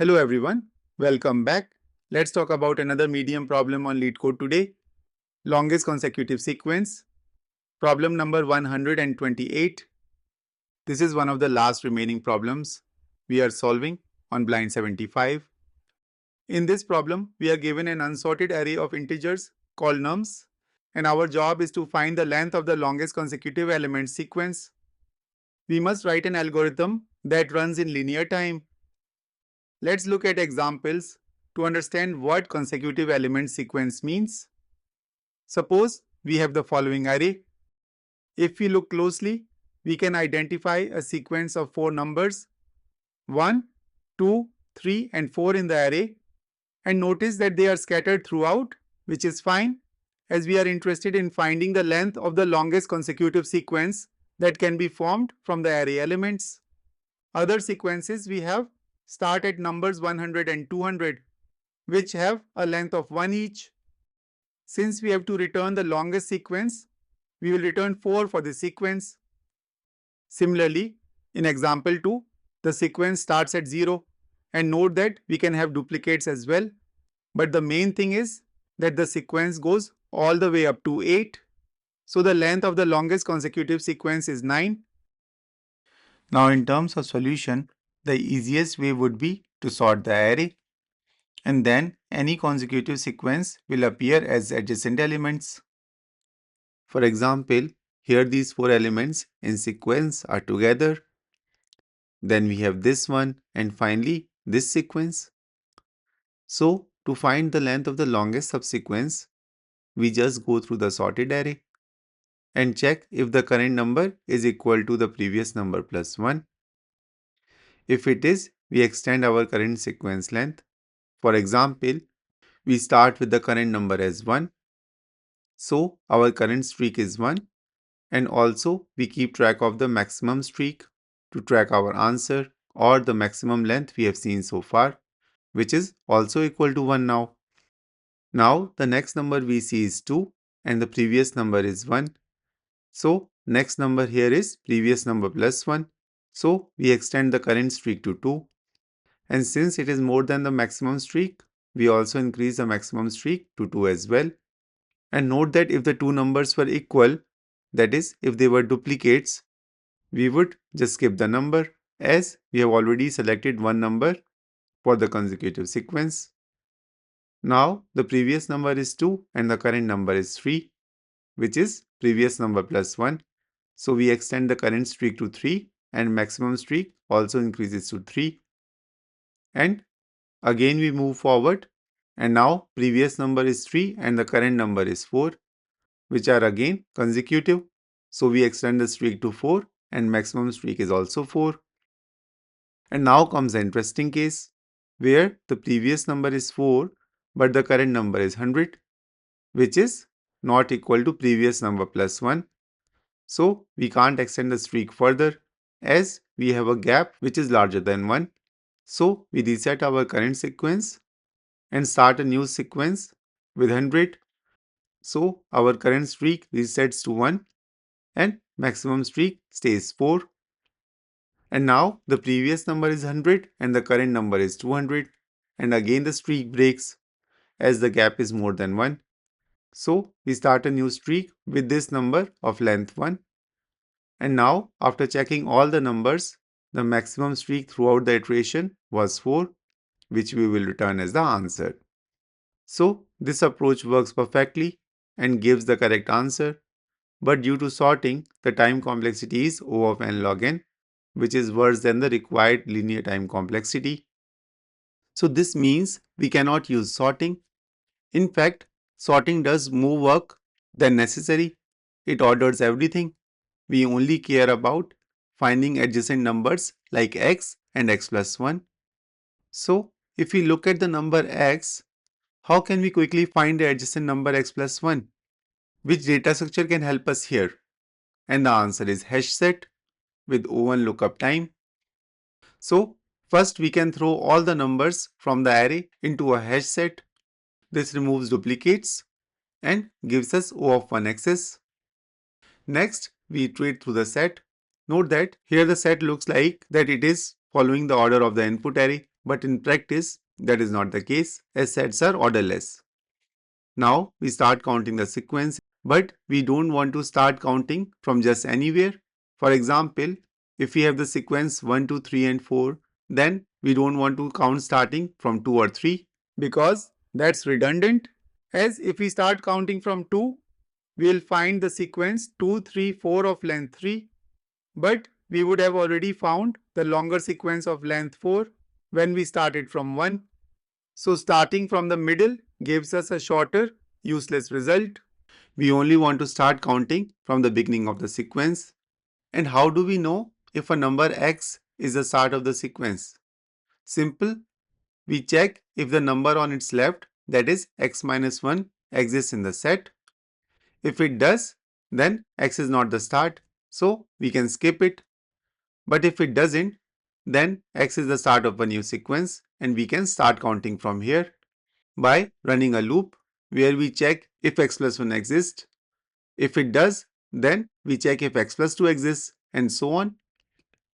Hello everyone, welcome back. Let's talk about another medium problem on Leetcode today. Longest consecutive sequence. Problem number 128. This is one of the last remaining problems we are solving on blind 75. In this problem, we are given an unsorted array of integers called nums, and our job is to find the length of the longest consecutive element sequence. We must write an algorithm that runs in linear time. Let's look at examples to understand what consecutive element sequence means. Suppose we have the following array. If we look closely, we can identify a sequence of 4 numbers 1, 2, 3 and 4 in the array, and notice that they are scattered throughout, which is fine as we are interested in finding the length of the longest consecutive sequence that can be formed from the array elements. Other sequences we have start at numbers 100 and 200, which have a length of 1 each. Since we have to return the longest sequence, we will return 4 for the sequence. Similarly, in example 2, the sequence starts at 0, and note that we can have duplicates as well. But the main thing is that the sequence goes all the way up to 8. So the length of the longest consecutive sequence is 9. Now in terms of solution, the easiest way would be to sort the array, and then any consecutive sequence will appear as adjacent elements. For example, here these 4 elements in sequence are together. Then we have this one and finally this sequence. So to find the length of the longest subsequence, we just go through the sorted array and check if the current number is equal to the previous number plus 1. If it is, we extend our current sequence length. For example, we start with the current number as 1. So our current streak is 1, and also we keep track of the maximum streak to track our answer or the maximum length we have seen so far, which is also equal to 1 now. Now the next number we see is 2 and the previous number is 1. So next number here is previous number plus 1. So we extend the current streak to 2. And since it is more than the maximum streak, we also increase the maximum streak to 2 as well. And note that if the two numbers were equal, that is, if they were duplicates, we would just skip the number as we have already selected one number for the consecutive sequence. Now the previous number is 2 and the current number is 3, which is previous number plus 1. So we extend the current streak to 3 and maximum streak also increases to 3. And again we move forward, and now previous number is 3 and the current number is 4, which are again consecutive. So we extend the streak to 4 and maximum streak is also 4. And now comes the interesting case where the previous number is 4 but the current number is 100, which is not equal to previous number plus 1. So we can't extend the streak further as we have a gap which is larger than 1. So we reset our current sequence and start a new sequence with 100. So our current streak resets to 1 and maximum streak stays 4. And now the previous number is 100 and the current number is 200, and again the streak breaks as the gap is more than 1. So we start a new streak with this number of length 1. And now after checking all the numbers, the maximum streak throughout the iteration was 4, which we will return as the answer. So this approach works perfectly and gives the correct answer, but due to sorting, the time complexity is O of n log n, which is worse than the required linear time complexity. So this means we cannot use sorting. In fact, sorting does more work than necessary. It orders everything. We only care about finding adjacent numbers like x and x plus 1. So if we look at the number x, how can we quickly find the adjacent number x plus 1? Which data structure can help us here? And the answer is Hashset with O1 lookup time. So first we can throw all the numbers from the array into a Hashset. This removes duplicates and gives us O of 1 access. Next, we iterate through the set. Note that here the set looks like that it is following the order of the input array. But in practice, that is not the case as sets are orderless. Now we start counting the sequence, but we don't want to start counting from just anywhere. For example, if we have the sequence 1, 2, 3 and 4, then we don't want to count starting from 2 or 3 because that's redundant. As if we start counting from 2, we'll find the sequence 2, 3, 4 of length 3, but we would have already found the longer sequence of length 4 when we started from 1. So starting from the middle gives us a shorter, useless result. We only want to start counting from the beginning of the sequence. And how do we know if a number x is the start of the sequence? Simple. We check if the number on its left, that is x minus 1, exists in the set. If it does, then x is not the start, so we can skip it. But if it doesn't, then x is the start of a new sequence and we can start counting from here by running a loop where we check if x plus 1 exists. If it does, then we check if x plus 2 exists and so on.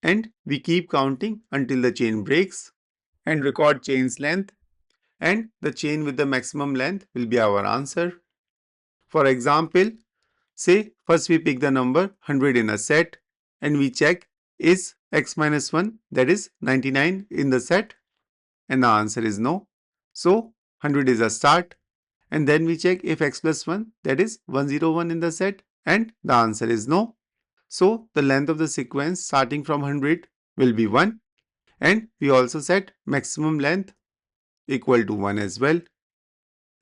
And we keep counting until the chain breaks and record chain's length. And the chain with the maximum length will be our answer. For example, say first we pick the number 100 in a set and we check is x minus 1, that is 99 in the set, and the answer is no. So 100 is a start, and then we check if x plus 1, that is 101 in the set, and the answer is no. So the length of the sequence starting from 100 will be 1, and we also set maximum length equal to 1 as well.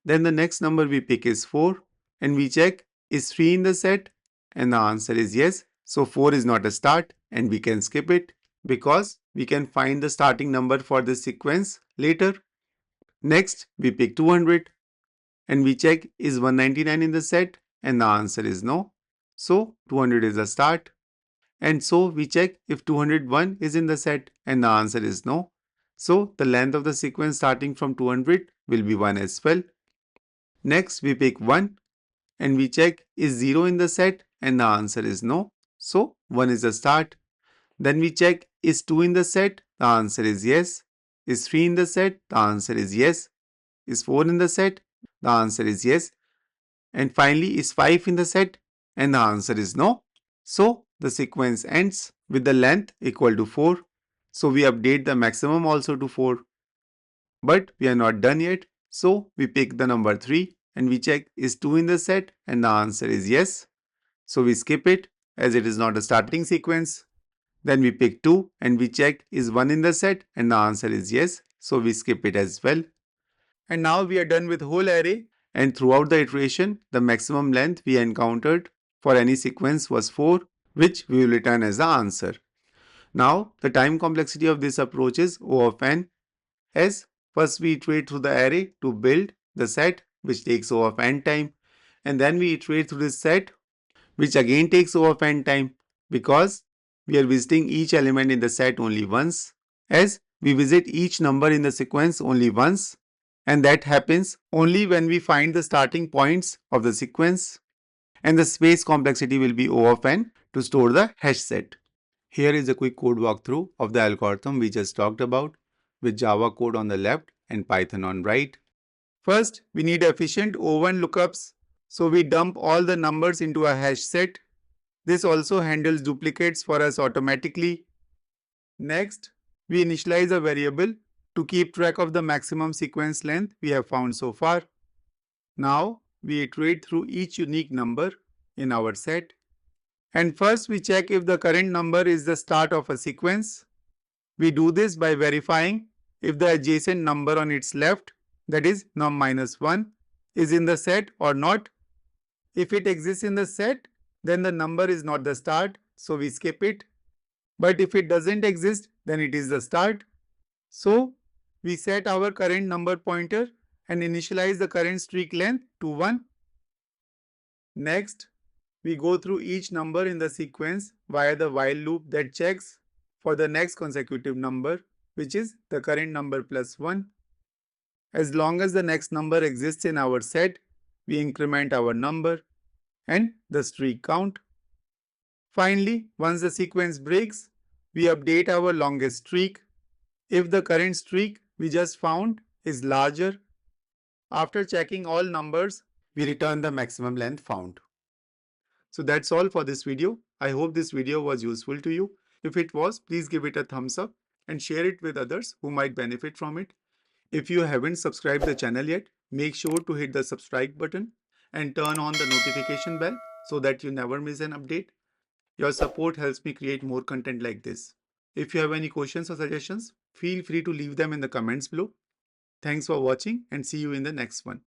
Then the next number we pick is 4 and we check is 3 in the set, and the answer is yes. So 4 is not a start and we can skip it because we can find the starting number for this sequence later. Next we pick 200 and we check is 199 in the set, and the answer is no. So 200 is a start, and so we check if 201 is in the set, and the answer is no. So the length of the sequence starting from 200 will be 1 as well. Next we pick 1 and we check is 0 in the set, and the answer is no. So 1 is the start. Then we check is 2 in the set, the answer is yes. Is 3 in the set, the answer is yes. Is 4 in the set, the answer is yes. And finally is 5 in the set, and the answer is no. So the sequence ends with the length equal to 4. So we update the maximum also to 4. But we are not done yet. So we pick the number 3 and we check is 2 in the set, and the answer is yes. So we skip it as it is not a starting sequence. Then we pick 2 and we check is 1 in the set, and the answer is yes. So we skip it as well. And now we are done with whole array, and throughout the iteration the maximum length we encountered for any sequence was 4, which we will return as the answer. Now the time complexity of this approach is O of n, as first we iterate through the array to build the set, which takes O of n time, and then we iterate through this set, which again takes O of n time, because we are visiting each element in the set only once, as we visit each number in the sequence only once, and that happens only when we find the starting points of the sequence, and the space complexity will be O of n to store the hash set. Here is a quick code walkthrough of the algorithm we just talked about, with Java code on the left and Python on right. First, we need efficient O1 lookups, so we dump all the numbers into a hash set. This also handles duplicates for us automatically. Next, we initialize a variable to keep track of the maximum sequence length we have found so far. Now, we iterate through each unique number in our set. And first, we check if the current number is the start of a sequence. We do this by verifying if the adjacent number on its left, that is num-1, is in the set or not. If it exists in the set, then the number is not the start, so we skip it. But if it doesn't exist, then it is the start. So we set our current number pointer and initialize the current streak length to 1. Next, we go through each number in the sequence via the while loop that checks for the next consecutive number, which is the current number plus 1. As long as the next number exists in our set, we increment our number and the streak count. Finally, once the sequence breaks, we update our longest streak. If the current streak we just found is larger, after checking all numbers, we return the maximum length found. So that's all for this video. I hope this video was useful to you. If it was, please give it a thumbs up and share it with others who might benefit from it. If you haven't subscribed the channel yet, make sure to hit the subscribe button and turn on the notification bell so that you never miss an update. Your support helps me create more content like this. If you have any questions or suggestions, feel free to leave them in the comments below. Thanks for watching and see you in the next one.